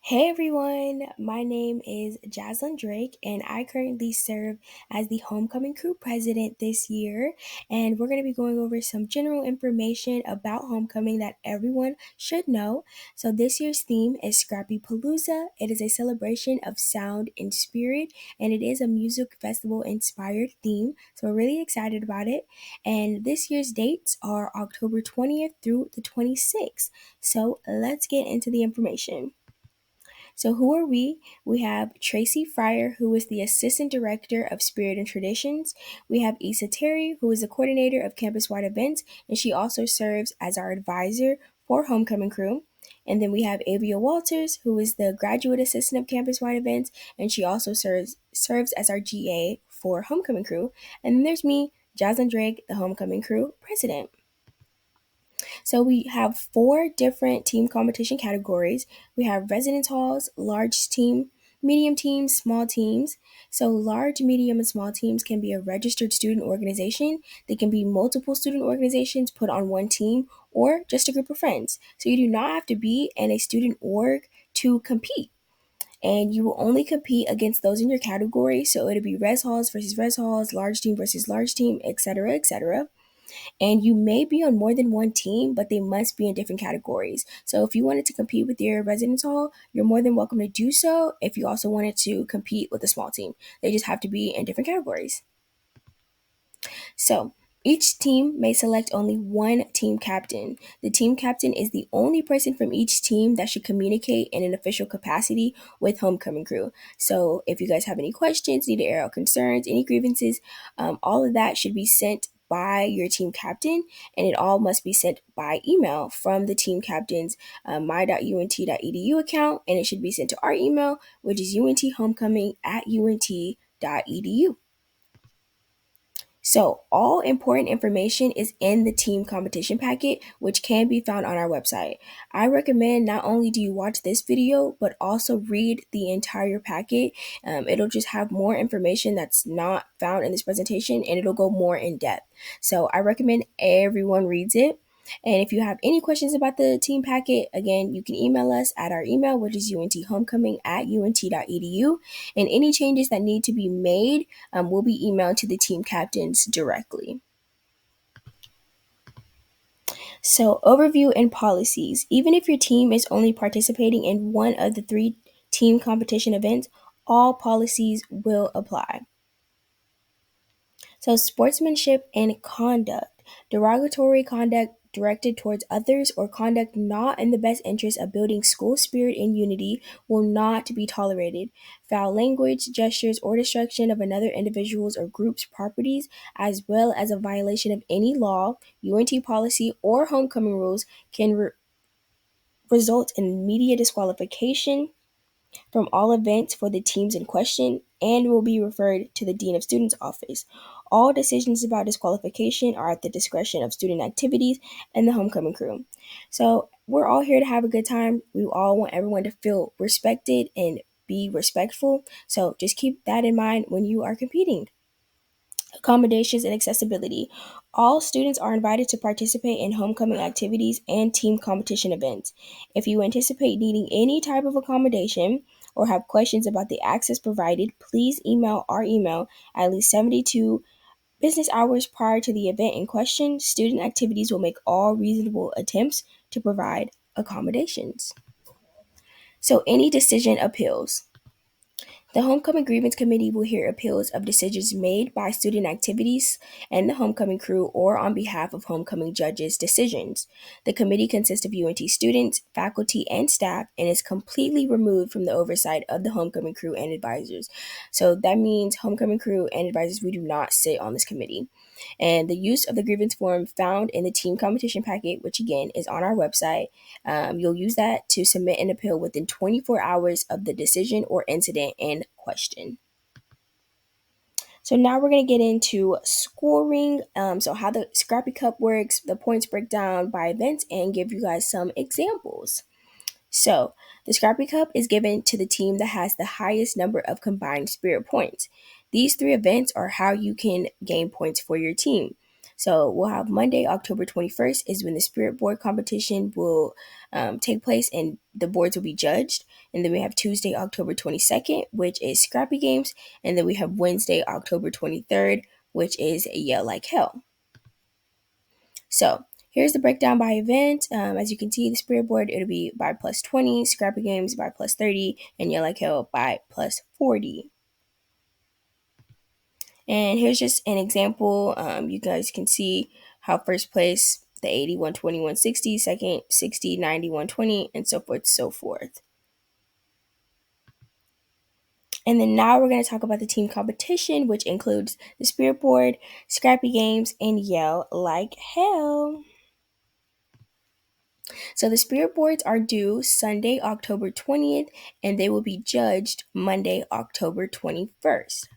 Hey everyone, my name is Jaslyn Drake, and I currently serve as the homecoming crew president this year. And we're going to be going over some general information about homecoming that everyone should know. So, this year's theme is Scrappy Palooza. It is a celebration of sound and spirit, and it is a music festival inspired theme. So, we're really excited about it. And this year's dates are October 20th through the 26th. So, let's get into the information. So, who are we? We have Tracy Fryer, who is the Assistant Director of Spirit and Traditions. We have Issa Terry, who is the Coordinator of Campus Wide Events, and she also serves as our advisor for Homecoming Crew. And then we have Avia Walters, who is the Graduate Assistant of Campus Wide Events, and she also serves as our GA for Homecoming Crew. And then there's me, Jaslyn Drake, the Homecoming Crew President. So we have four different team competition categories. We have residence halls, large team, medium teams, small teams. So large, medium, and small teams can be a registered student organization. They can be multiple student organizations put on one team or just a group of friends. So you do not have to be in a student org to compete. And you will only compete against those in your category. So it'll be res halls versus res halls, large team versus large team, etc., etc. And you may be on more than one team, but they must be in different categories. So if you wanted to compete with your residence hall, you're more than welcome to do so if you also wanted to compete with a small team. They just have to be in different categories. So each team may select only one team captain. The team captain is the only person from each team that should communicate in an official capacity with homecoming crew. So if you guys have any questions, need to air out concerns, any grievances, all of that should be sent by your team captain, and it all must be sent by email from the team captain's my.unt.edu account, and it should be sent to our email, which is unthomecoming@unt.edu. So, all important information is in the team competition packet, which can be found on our website. I recommend not only do you watch this video, but also read the entire packet. It'll just have more information that's not found in this presentation, and it'll go more in depth. So, I recommend everyone reads it. And if you have any questions about the team packet, again, you can email us at our email, which is unthomecoming@unt.edu. And any changes that need to be made will be emailed to the team captains directly. So, overview and policies. Even if your team is only participating in one of the three team competition events, all policies will apply. So, sportsmanship and conduct. Derogatory conduct directed towards others or conduct not in the best interest of building school spirit and unity will not be tolerated. Foul language, gestures, or destruction of another individual's or group's properties, as well as a violation of any law, UNT policy, or homecoming rules, can result in immediate disqualification from all events for the teams in question and will be referred to the Dean of Students office. All decisions about disqualification are at the discretion of student activities and the homecoming crew. So we're all here to have a good time. We all want everyone to feel respected and be respectful. So just keep that in mind when you are competing. Accommodations and accessibility. All students are invited to participate in homecoming activities and team competition events. If you anticipate needing any type of accommodation or have questions about the access provided, please email our email at least 72 business hours prior to the event in question. Student activities will make all reasonable attempts to provide accommodations. So, any decision appeals. The Homecoming Grievance Committee will hear appeals of decisions made by student activities and the homecoming crew or on behalf of homecoming judges' decisions. The committee consists of UNT students, faculty, and staff and is completely removed from the oversight of the homecoming crew and advisors. So that means homecoming crew and advisors, we do not sit on this committee. And the use of the grievance form found in the team competition packet, which again is on our website, you'll use that to submit an appeal within 24 hours of the decision or incident in question. So now we're going to get into scoring, so how the Scrappy Cup works, the points breakdown by events, and give you guys some examples. So, the Scrappy Cup is given to the team that has the highest number of combined spirit points. These three events are how you can gain points for your team. So we'll have Monday, October 21st is when the spirit board competition will take place and the boards will be judged. And then we have Tuesday, October 22nd, which is Scrappy Games. And then we have Wednesday, October 23rd, which is Yell Like Hell. So here's the breakdown by event. As you can see, the spirit board, it'll be by plus 20, Scrappy Games by plus 30, and Yell Like Hell by plus 40. And here's just an example. You guys can see how first place, the 80, 120, 160, second, 60, 90, 120, and so forth, so forth. And then now we're going to talk about the team competition, which includes the spirit board, Scrappy Games, and Yell Like Hell. So the spirit boards are due Sunday, October 20th, and they will be judged Monday, October 21st.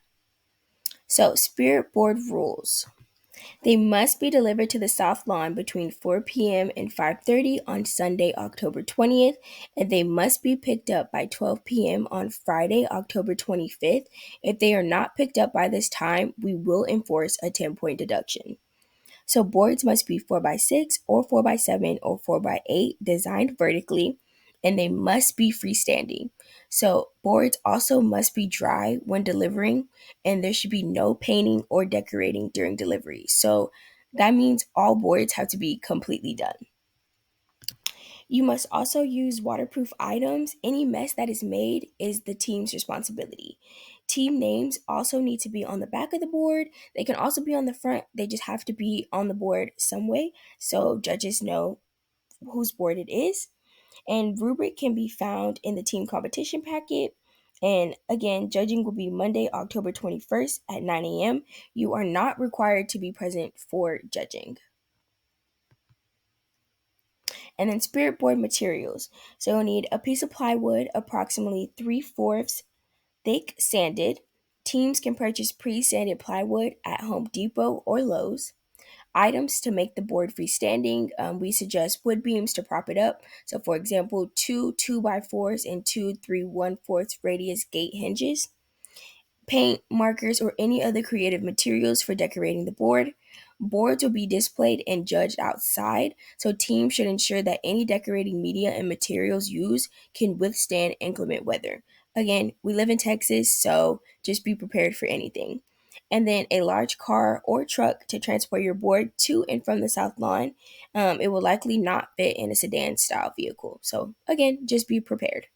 So, spirit board rules. They must be delivered to the South Lawn between 4 p.m. and 5:30 on Sunday, October 20th, and they must be picked up by 12 p.m. on Friday, October 25th. If they are not picked up by this time, we will enforce a 10-point deduction. So boards must be 4x6 or 4x7 or 4x8 designed vertically, and they must be freestanding. So boards also must be dry when delivering, and there should be no painting or decorating during delivery. So that means all boards have to be completely done. You must also use waterproof items. Any mess that is made is the team's responsibility. Team names also need to be on the back of the board. They can also be on the front. They just have to be on the board some way so judges know whose board it is. And rubric can be found in the team competition packet. And again, judging will be Monday, October 21st at 9 a.m. You are not required to be present for judging. And then spirit board materials. So you'll need a piece of plywood, approximately 3/4 thick, sanded. Teams can purchase pre-sanded plywood at Home Depot or Lowe's. Items to make the board freestanding. We suggest wood beams to prop it up. So, for example, two 2x4s and two 3/1/4 radius gate hinges. Paint, markers, or any other creative materials for decorating the board. Boards will be displayed and judged outside, so teams should ensure that any decorating media and materials used can withstand inclement weather. Again, we live in Texas, so just be prepared for anything. And then a large car or truck to transport your board to and from the South Lawn. It will likely not fit in a sedan style vehicle. So, again, just be prepared.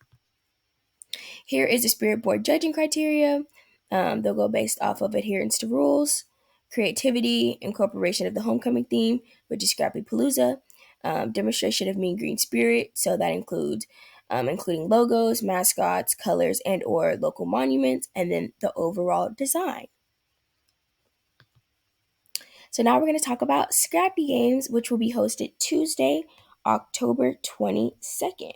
Here is the spirit board judging criteria. They'll go based off of adherence to rules, creativity, incorporation of the homecoming theme, which is Scrappy Palooza, demonstration of mean green spirit, so that includes including logos, mascots, colors, and or local monuments, and then the overall design. So now we're going to talk about Scrappy Games, which will be hosted Tuesday, October 22nd.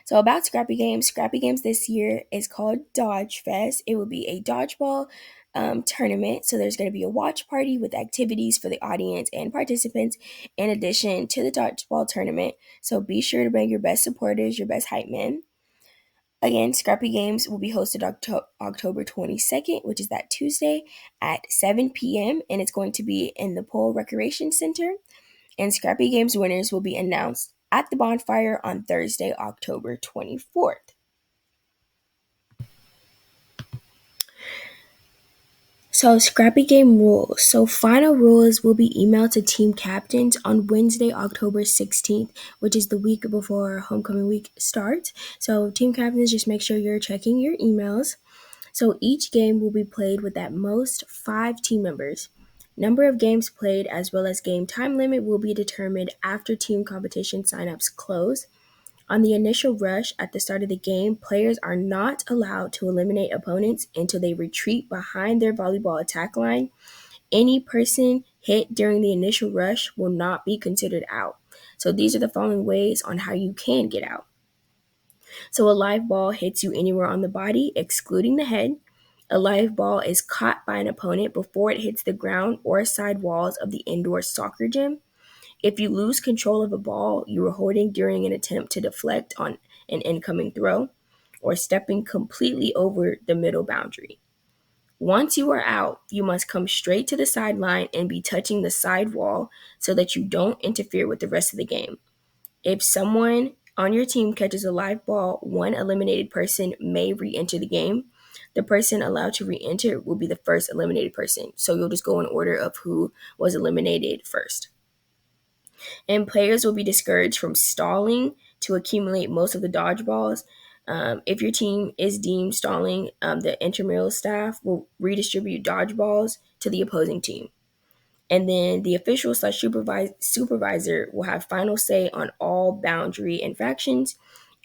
So about Scrappy Games this year is called Dodge Fest. It will be a dodgeball tournament. So there's going to be a watch party with activities for the audience and participants in addition to the dodgeball tournament. So be sure to bring your best supporters, your best hype men. Again, Scrappy Games will be hosted October 22nd, which is that Tuesday at 7 p.m. And it's going to be in the Pole Recreation Center. And Scrappy Games winners will be announced at the bonfire on Thursday, October 24th. So, Scrappy Game rules. So, final rules will be emailed to team captains on Wednesday, October 16th, which is the week before homecoming week starts. So, team captains, just make sure you're checking your emails. So, each game will be played with at most 5 team members. Number of games played as well as game time limit will be determined after team competition signups close. On the initial rush at the start of the game, players are not allowed to eliminate opponents until they retreat behind their volleyball attack line. Any person hit during the initial rush will not be considered out. So these are the following ways on how you can get out. So a live ball hits you anywhere on the body, excluding the head. A live ball is caught by an opponent before it hits the ground or side walls of the indoor soccer gym. If you lose control of a ball you were holding during an attempt to deflect on an incoming throw, or stepping completely over the middle boundary. Once you are out, you must come straight to the sideline and be touching the side wall so that you don't interfere with the rest of the game. If someone on your team catches a live ball, one eliminated person may re enter the game. The person allowed to re enter will be the first eliminated person. So you'll just go in order of who was eliminated first. And players will be discouraged from stalling to accumulate most of the dodgeballs. If your team is deemed stalling, the intramural staff will redistribute dodgeballs to the opposing team. And then the official slash supervisor will have final say on all boundary infractions.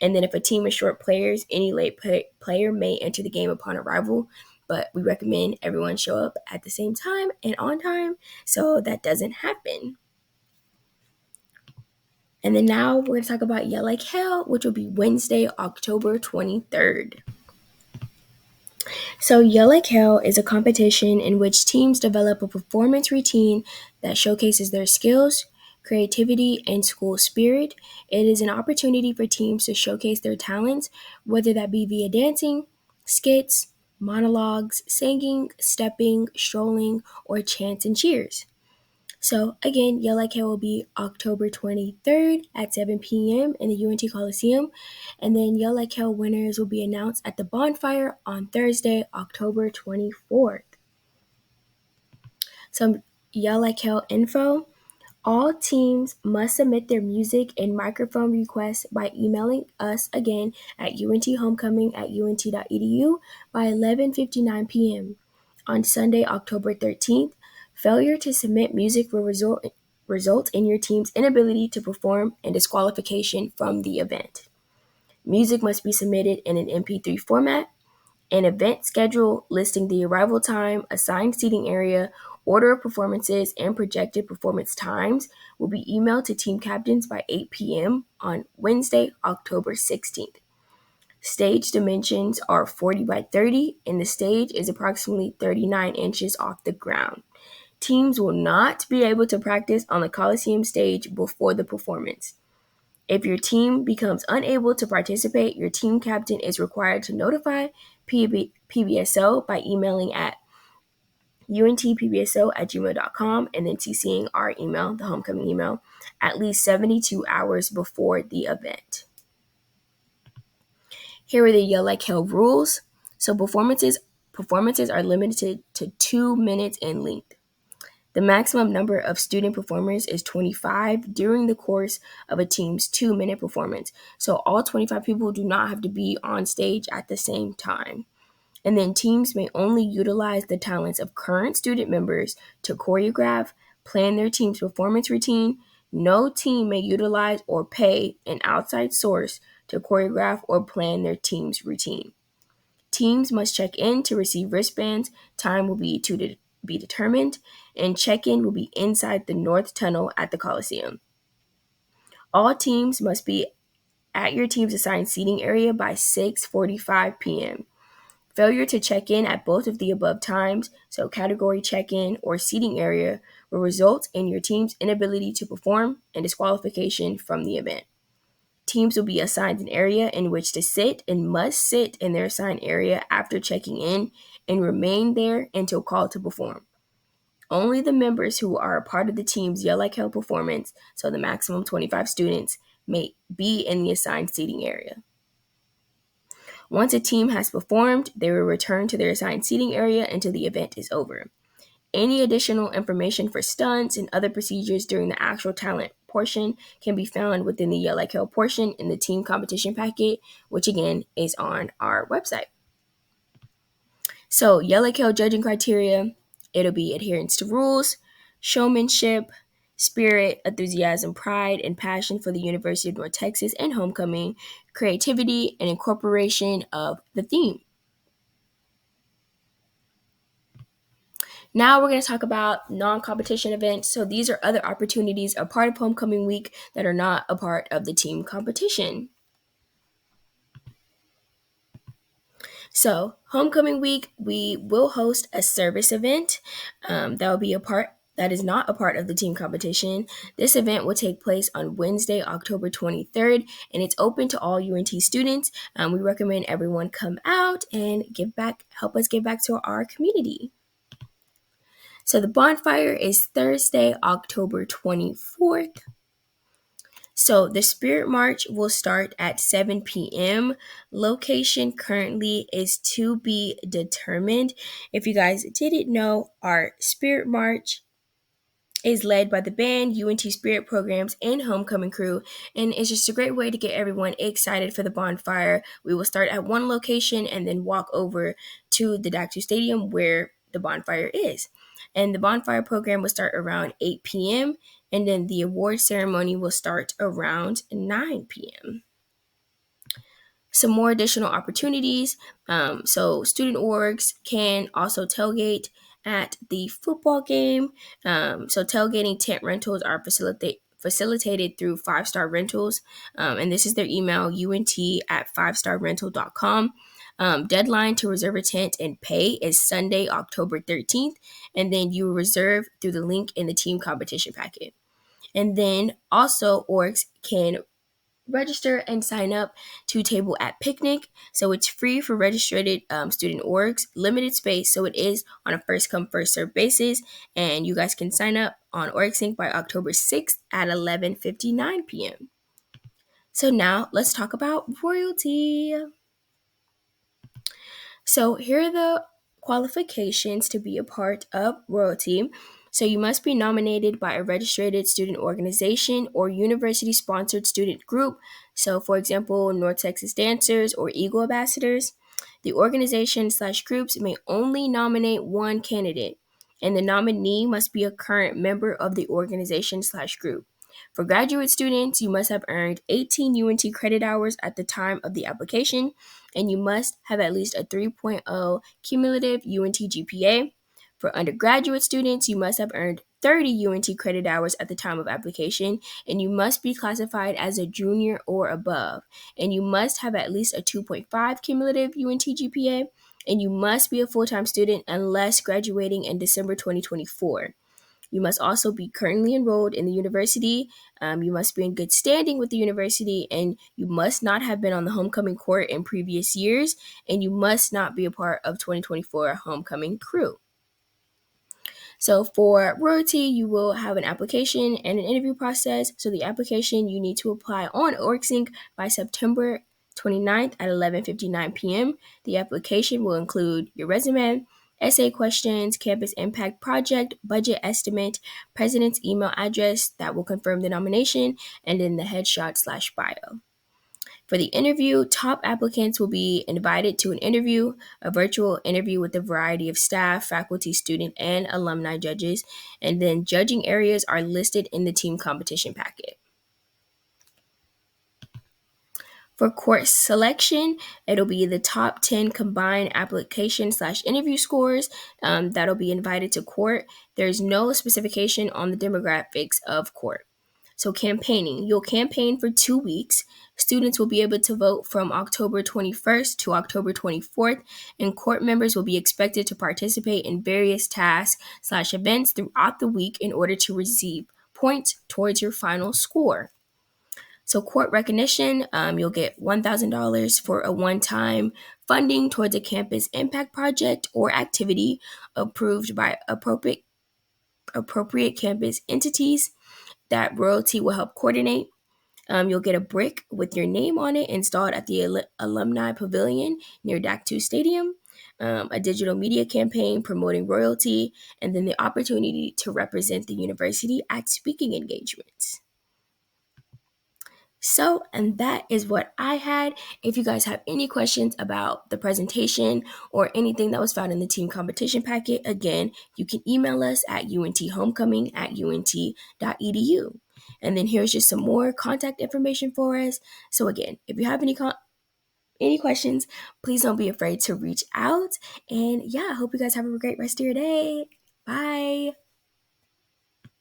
And then if a team is short players, any late player may enter the game upon arrival. But we recommend everyone show up at the same time and on time so that doesn't happen. And then now we're going to talk about Yell Like Hell, which will be Wednesday, October 23rd. So, Yell Like Hell is a competition in which teams develop a performance routine that showcases their skills, creativity, and school spirit. It is an opportunity for teams to showcase their talents, whether that be via dancing, skits, monologues, singing, stepping, strolling, or chants and cheers. So again, Yell Like Hell will be October 23rd at 7 p.m. in the UNT Coliseum. And then Yell Like Hell winners will be announced at the bonfire on Thursday, October 24th. Some Yell Like Hell info. All teams must submit their music and microphone requests by emailing us again at unthomecoming@unt.edu by 11:59 p.m. On Sunday, October 13th. Failure to submit music will result in your team's inability to perform and disqualification from the event. Music must be submitted in an MP3 format. An event schedule listing the arrival time, assigned seating area, order of performances, and projected performance times will be emailed to team captains by 8 p.m. on Wednesday, October 16th. Stage dimensions are 40 by 30, and the stage is approximately 39 inches off the ground. Teams will not be able to practice on the Coliseum stage before the performance. If your team becomes unable to participate, your team captain is required to notify PBSO by emailing at untpbso@gmail.com and then CCing our email, the homecoming email, at least 72 hours before the event. Here are the Yell Like Hell rules. So performances are limited to 2 minutes in length. The maximum number of student performers is 25 during the course of a team's 2-minute performance. So all 25 people do not have to be on stage at the same time. And then teams may only utilize the talents of current student members to choreograph, plan their team's performance routine. No team may utilize or pay an outside source to choreograph or plan their team's routine. Teams must check in to receive wristbands. Time will be to be determined, and check-in will be inside the North Tunnel at the Coliseum. All teams must be at your team's assigned seating area by 6:45 p.m. Failure to check in at both of the above times, so category check-in or seating area, will result in your team's inability to perform and disqualification from the event. Teams will be assigned an area in which to sit and must sit in their assigned area after checking in and remain there until called to perform. Only the members who are a part of the team's Yell Like Hell performance, so the maximum 25 students, may be in the assigned seating area. Once a team has performed, they will return to their assigned seating area until the event is over. Any additional information for stunts and other procedures during the actual talent portion can be found within the Yell Like Hell portion in the team competition packet, which again is on our website. So, Yell Like Hell judging criteria, it'll be adherence to rules, showmanship, spirit, enthusiasm, pride, and passion for the University of North Texas and homecoming, creativity, and incorporation of the theme. Now we're going to talk about non-competition events. So these are other opportunities, a part of homecoming week, that are not a part of the team competition. So homecoming week, we will host a service event that will be a part that is not a part of the team competition. This event will take place on Wednesday, October 23rd, and it's open to all UNT students. We recommend everyone come out and help us give back to our community. So the bonfire is Thursday, October 24th. So the Spirit March will start at 7 p.m. Location currently is to be determined. If you guys didn't know, our Spirit March is led by the band, UNT Spirit Programs, and Homecoming Crew, and it's just a great way to get everyone excited for the bonfire. We will start at one location and then walk over to the DAC2 Stadium where the bonfire is. And the bonfire program will start around 8 p.m., and then the award ceremony will start around 9 p.m. Some more additional opportunities. So student orgs can also tailgate at the football game. So tailgating tent rentals are facilitated through 5-Star Rentals. And this is their email, unt@5starrental.com. Deadline to reserve a tent and pay is Sunday, October 13th. And then you reserve through the link in the team competition packet. And then also orgs can register and sign up to table at picnic. So it's free for registered student orgs, limited space, so it is on a first come first serve basis, and you guys can sign up on OrgSync by October 6th at 11:59 p.m. So now let's talk about royalty. So here are the qualifications to be a part of royalty. So you must be nominated by a registered student organization or university-sponsored student group. So for example, North Texas Dancers or Eagle Ambassadors. The organization/groups may only nominate one candidate, and the nominee must be a current member of the organization/group. For graduate students, you must have earned 18 UNT credit hours at the time of the application, and you must have at least a 3.0 cumulative UNT GPA. For undergraduate students, you must have earned 30 UNT credit hours at the time of application, and you must be classified as a junior or above. And you must have at least a 2.5 cumulative UNT GPA, and you must be a full-time student unless graduating in December 2024. You must also be currently enrolled in the university. You must be in good standing with the university, and you must not have been on the homecoming court in previous years, and you must not be a part of 2024 homecoming crew. So for royalty, you will have an application and an interview process. So the application, you need to apply on OrgSync by September 29th at 11:59 p.m. The application will include your resume, essay questions, campus impact project, budget estimate, president's email address that will confirm the nomination, and then the headshot/bio. For the interview, top applicants will be invited to an interview, a virtual interview with a variety of staff, faculty, student, and alumni judges, and then judging areas are listed in the team competition packet. For course selection, it'll be the top 10 combined application/interview scores that'll be invited to court. There's no specification on the demographics of court. So campaigning, you'll campaign for 2 weeks. Students will be able to vote from October 21st to October 24th, and court members will be expected to participate in various tasks/events throughout the week in order to receive points towards your final score. So court recognition, you'll get $1,000 for a one-time funding towards a campus impact project or activity approved by appropriate campus entities that royalty will help coordinate. You'll get a brick with your name on it installed at the Alumni Pavilion near DAC2 Stadium, a digital media campaign promoting royalty, and then the opportunity to represent the university at speaking engagements. So, and that is what I had. If you guys have any questions about the presentation or anything that was found in the team competition packet, again, you can email us at unthomecoming@unt.edu. And then here's just some more contact information for us. So again, if you have any questions, please don't be afraid to reach out. And yeah, I hope you guys have a great rest of your day. Bye.